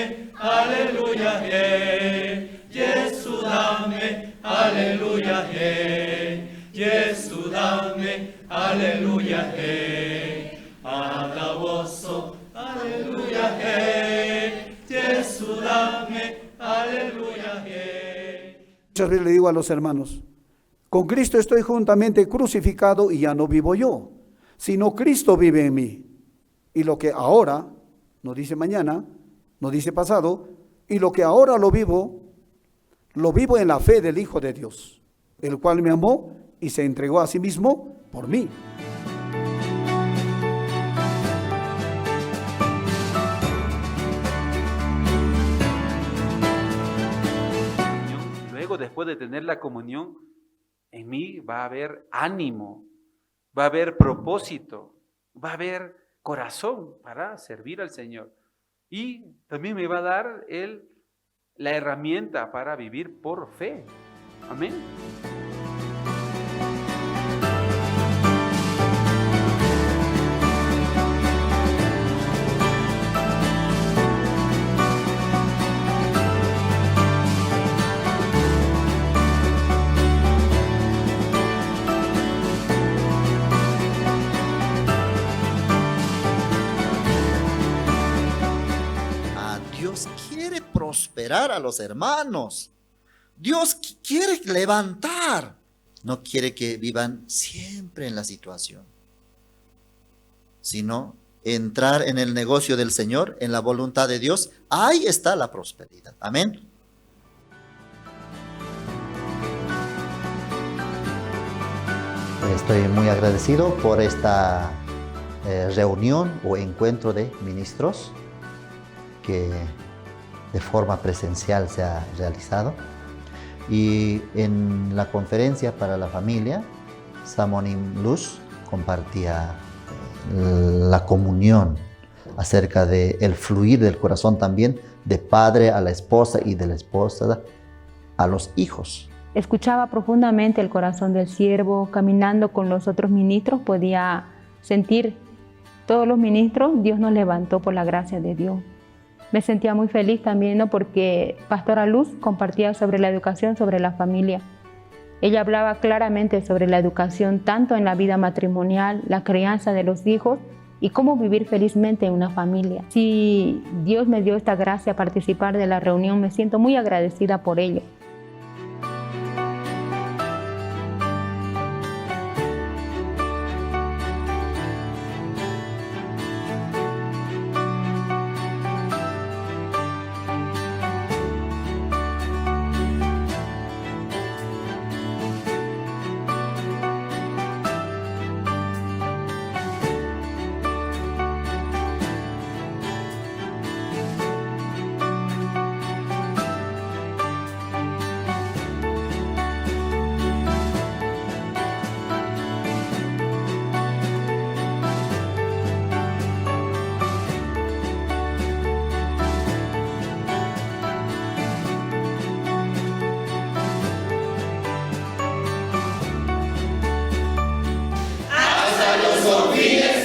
dame, aleluya, Jesús dame, aleluya, Jesús dame, aleluya, alaboso, aleluya, Jesús dame, aleluya. Muchas veces le digo a los hermanos, con Cristo estoy juntamente crucificado y ya no vivo yo, sino Cristo vive en mí. Y lo que ahora, no dice mañana, no dice pasado, y lo que ahora lo vivo en la fe del Hijo de Dios, el cual me amó y se entregó a sí mismo por mí. Luego, después de tener la comunión, en mí va a haber ánimo, va a haber propósito, va a haber corazón para servir al Señor. Y también me va a dar la herramienta para vivir por fe. Amén. Dios quiere prosperar a los hermanos. Dios quiere levantar. No quiere que vivan siempre en la situación, sino entrar en el negocio del Señor, en la voluntad de Dios. Ahí está la prosperidad. Amén. Estoy muy agradecido por esta reunión o encuentro de ministros que de forma presencial se ha realizado. Y en la conferencia para la familia, Samonim Luz compartía la comunión acerca del fluir del corazón también de padre a la esposa y de la esposa a los hijos. Escuchaba profundamente el corazón del siervo, caminando con los otros ministros, podía sentir todos los ministros, Dios nos levantó por la gracia de Dios. Me sentía muy feliz también, ¿no? Porque Pastora Luz compartía sobre la educación, sobre la familia. Ella hablaba claramente sobre la educación, tanto en la vida matrimonial, la crianza de los hijos y cómo vivir felizmente en una familia. Si Dios me dio esta gracia a participar de la reunión, me siento muy agradecida por ello. Los olvides